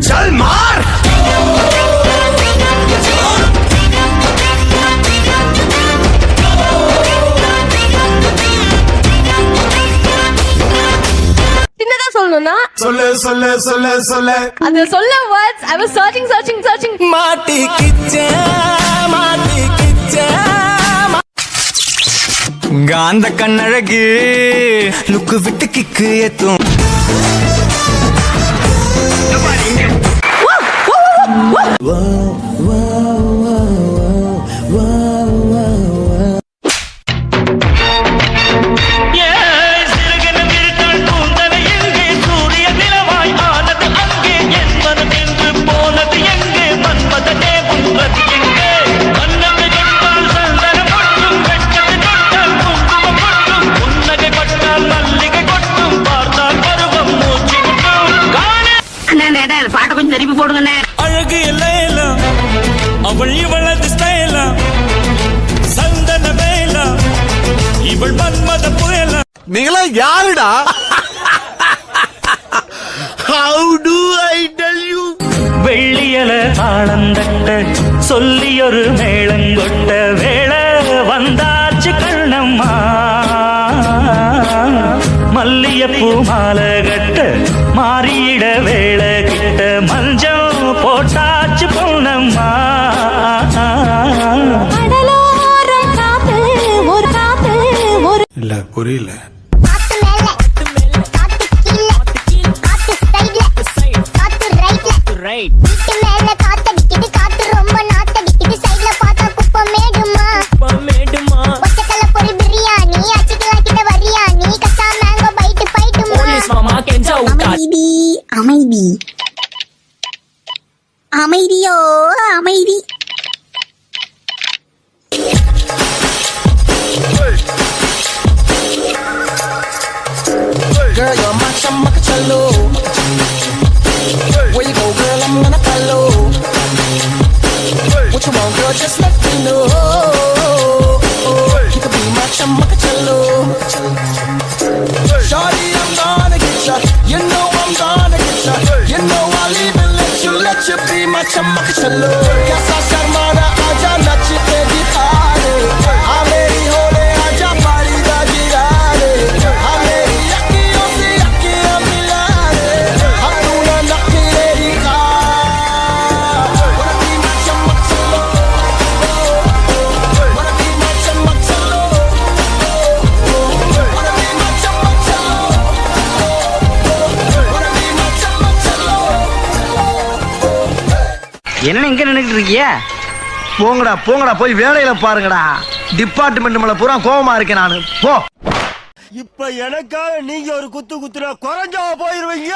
चल मार சொல்லு சொல்லு சொல்லு சொல்லு அது சொல்ல words I was searching மாட்டிக்கிச்சே காந்த கண்ணழகு லுக்கு விட்டு கிக்கு ஏத்தும் அழகு எல்லாம் அவள் இவளது ஸ்டைலா சந்தன வேலா இவள் மன்மத புயலா நீங்களா யாருடா How do I tell you வெள்ளியல தாளந்தட்ட சொல்லியொரு மேளங்கொட்ட வேளை வந்தாச்சு கண்ணம்மா மல்லியப்பூ மாலை கட்ட மாறியிட வேளை கிட்ட மஞ்சள் போட்டாச்சு பொண்ணம்மா இல்ல புரியல அமைதி அமைதியோ அமைதி Girl, you're my chamacachalo. Where you go, girl? I'm gonna follow. What you want, girl? Just let me know. You could be my chamacachalo. Shawty, I'm gonna get ya. You know I'm gonna get ya. You know I'll even let you be my chamacachalo. Kaisa sharmana aaja nachte dikhane. Aa meri hole aaja pari da girane. Aa meri akhiyon se akhiyan milane. Hum dono nakhre dikha. Wanna be my chamacachalo. Wanna be my chamacachalo. Wanna be my chamacachalo. Wanna be my chamacachalo. என்ன இங்க நின்னுட்டு இருக்கீங்க? போங்கடா போங்கடா போய் வேலையில பாருங்கடா. Department மேல பூரா கோவமா இருக்கேன் நானு. போ. இப்ப எனக்காக நீங்க ஒரு குத்து குத்துனா குறைஞ்சா போயிருவீங்க.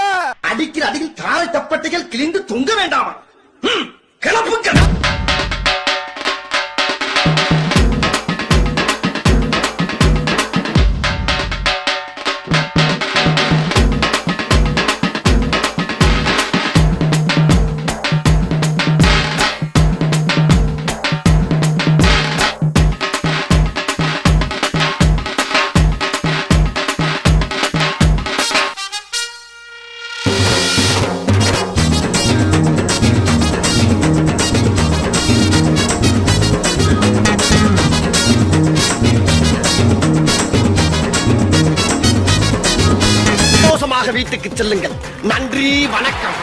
அடிக்கிற அடியில் காலை தப்பட்டைகள் கிழிந்து தொங்க வேண்டாமா? கிளப்புங்க. வீட்டுக்கு செல்லுங்கள். நன்றி, வணக்கம்.